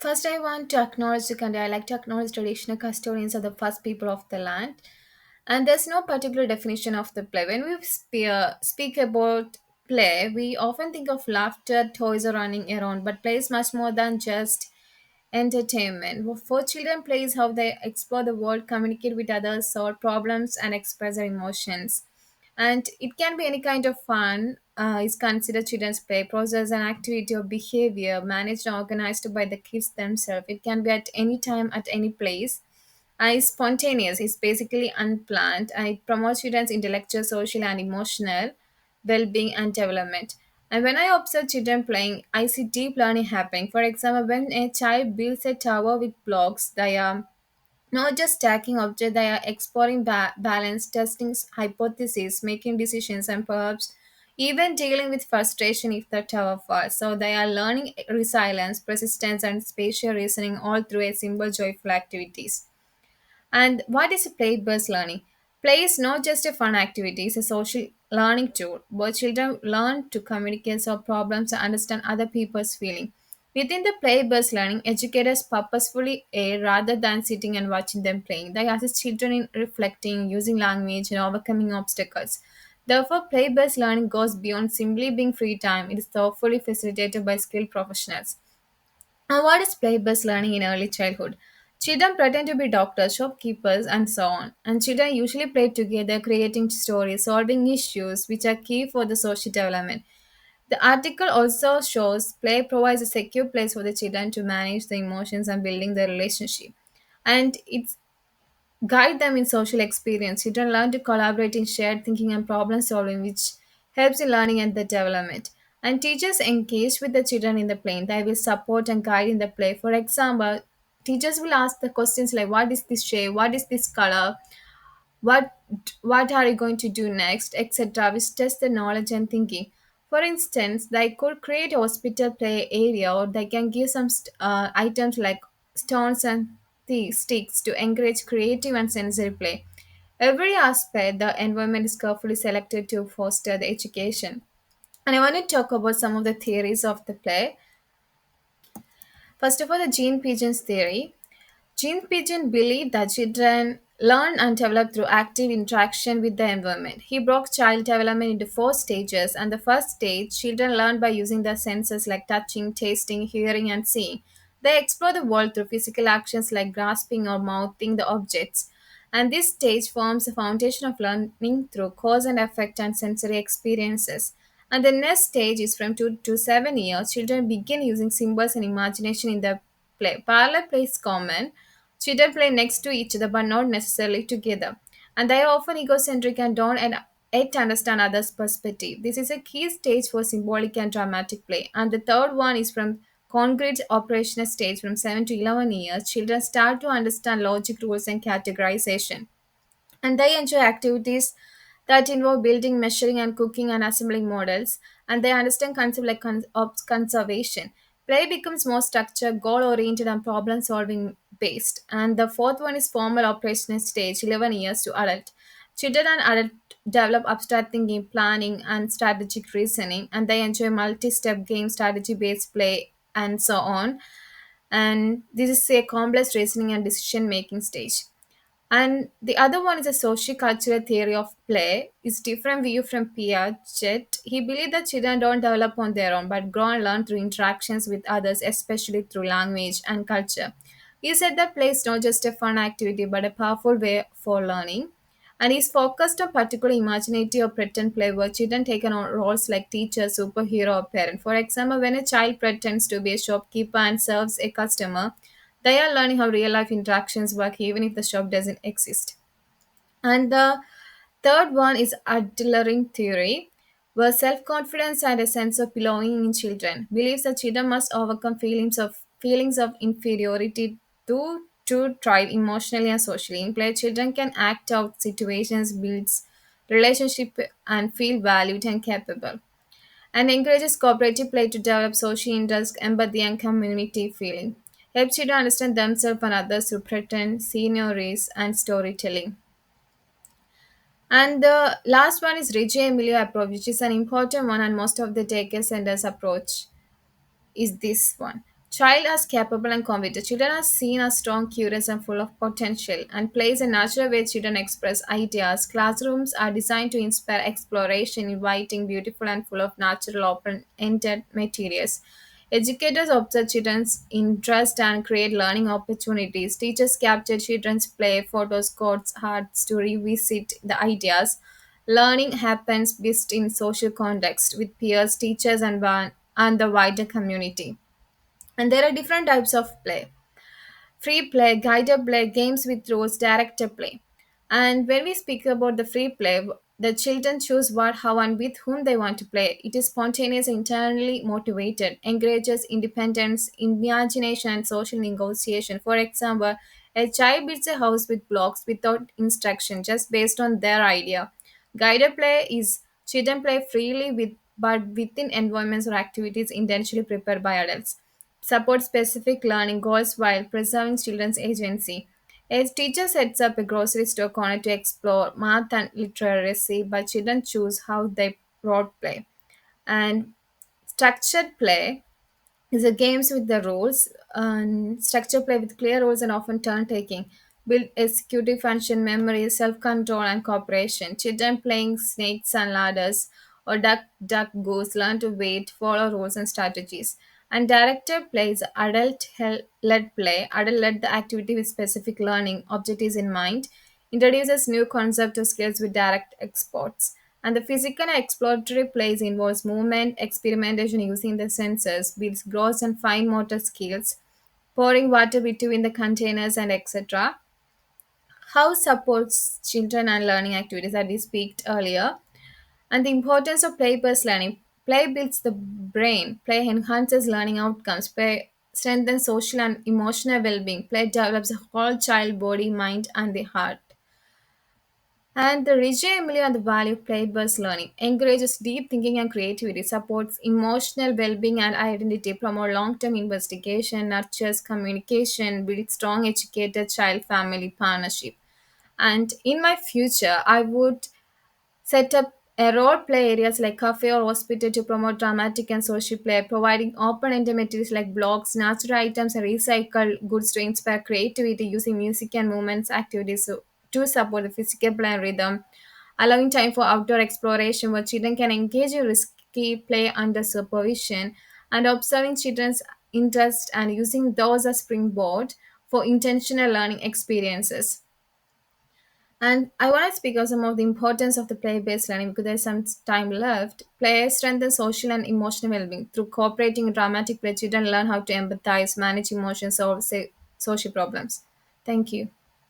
First, I want to acknowledge the country. I like to acknowledge traditional custodians are the first people of the land. And there's no particular definition of the play. When we speak about play, we often think of laughter, toys, or running around, but play is much more than just entertainment. For children, play is how they explore the world, communicate with others, solve problems, and express their emotions. And it can be any kind of fun. Is considered children's play process an activity or behavior managed and organized by the kids themselves. It can be at any time, at any place. It's spontaneous. It's basically unplanned, and it promotes children's intellectual, social, and emotional well-being and development. And when I observe children playing, I see deep learning happening. For example, when a child builds a tower with blocks, they are not just stacking objects, they are exploring balance, testing hypotheses, making decisions, and perhaps even dealing with frustration if the tower falls. So they are learning resilience, persistence, and spatial reasoning all through a simple, joyful activities. And what is play-based learning? Play is not just a fun activity, it's a social learning tool where children learn to communicate, solve problems, and understand other people's feeling. Within the play-based learning, educators purposefully aid rather than sitting and watching them playing. They assist children in reflecting, using language, and overcoming obstacles. Therefore, play-based learning goes beyond simply being free time. It is thoughtfully facilitated by skilled professionals. Now, what is play based learning in early childhood? Children pretend to be doctors, shopkeepers, and so on. And children usually play together, creating stories, solving issues, which are key for the social development. The article also shows play provides a secure place for the children to manage the emotions and building the relationship. And it's guide them in social experience. Children learn to collaborate in shared thinking and problem solving, which helps in learning and the development. And teachers engage with the children in the play. They will support and guide in the play. For example, teachers will ask the questions like, "What is this shape? What is this color? what what are you going to do next, etc., which test the knowledge and thinking. For instance, they could create a hospital play area, or they can give some items like stones and sticks to encourage creative and sensory play. Every aspect the environment is carefully selected to foster the education. And I want to talk about some of the theories of the play. First of all, the gene pigeons theory. Jean Pigeon believed that children learn and develop through active interaction with the environment. He broke child development into four stages, and the first stage, children learn by using their senses like touching, tasting, hearing, and seeing. They explore the world through physical actions like grasping or mouthing the objects. And this stage forms the foundation of learning through cause and effect and sensory experiences. And the next stage is from 2 to 7 years. Children begin using symbols and imagination in their play. Parallel play is common. Children play next to each other but not necessarily together. And they are often egocentric and don't yet understand others' perspective. This is a key stage for symbolic and dramatic play. And the third one is from concrete operational stage from 7 to 11 years. Children start to understand logic rules and categorization, and they enjoy activities that involve building, measuring, and cooking and assembling models. And they understand concepts like conservation. Play becomes more structured, goal oriented, and problem solving based. And the fourth one is formal operational stage, 11 years to adult. Children and adults develop abstract thinking, planning, and strategic reasoning, and they enjoy multi step game, strategy based play, and so on. And this is a complex reasoning and decision making stage. And the other one is a socio-cultural theory of play. It's different view from Piaget. He believed that children don't develop on their own, but grow and learn through interactions with others, especially through language and culture. He said that play is not just a fun activity, but a powerful way for learning. And he's focused on particular imaginative or pretend play where children take on roles like teacher, superhero, or parent. For example, when a child pretends to be a shopkeeper and serves a customer, they are learning how real life interactions work even if the shop doesn't exist. And the third one is adlering theory, where self-confidence and a sense of belonging in children believes that children must overcome feelings of inferiority to thrive emotionally and socially. In play, children can act out situations, builds relationship, and feel valued and capable, and encourages cooperative play to develop social interest, empathy, and community feeling. Helps you to understand themselves and others through pretend, scenarios, and storytelling. And the last one is Reggio Emilio approach, which is an important one, and most of the daycare centers approach is this one. Child as capable and competent. Children are seen as strong, curious, and full of potential, and play is a natural way children express ideas. Classrooms are designed to inspire exploration, inviting, beautiful, and full of natural, open-ended materials. Educators observe children's interest and create learning opportunities. Teachers capture children's play, photos, quotes, arts to revisit the ideas. Learning happens best in social context with peers, teachers, and the wider community. And there are different types of play: free play, guided play, games with rules, directed play. And when we speak about the free play, the children choose what, how, and with whom they want to play. It is spontaneous, internally motivated, encourages independence, imagination, and social negotiation. For example, a child builds a house with blocks without instruction, just based on their idea. Guided play is children play freely with but within environments or activities intentionally prepared by adults. Support specific learning goals while preserving children's agency. A teacher sets up a grocery store corner to explore math and literacy, but children choose how they role play. And structured play is a games with the rules and structure play with clear rules and often turn taking. Build executive function, memory, self control, and cooperation. Children playing snakes and ladders or duck goose learn to wait, follow rules and strategies. And directed plays adult led play. Adult led the activity with specific learning objectives in mind. Introduces new concept or skills with direct exports. And the physical and exploratory plays involves movement, experimentation using the senses, builds gross and fine motor skills, pouring water between the containers, and etc. How supports children and learning activities that we speak earlier, and the importance of play-based learning. Play builds the brain. Play enhances learning outcomes. Play strengthens social and emotional well-being. Play develops the whole child body, mind, and the heart. And the Reggio Emilia and the value of play-based learning encourages deep thinking and creativity, supports emotional well-being and identity, promotes long-term investigation, nurtures communication, builds strong educated child-family partnership. And in my future, I would set up a role play areas like cafe or hospital to promote dramatic and social play, providing open-ended materials like blocks, natural items, and recycled goods to inspire creativity using music and movements activities to support the physical play and rhythm, allowing time for outdoor exploration where children can engage in risky play under supervision, and observing children's interest and using those as springboard for intentional learning experiences. And I want to speak of some of the importance of the play-based learning because there's some time left. Play strengthens social and emotional well-being. Through cooperating in dramatic play, children learn how to empathize, manage emotions, solve social problems. Thank you.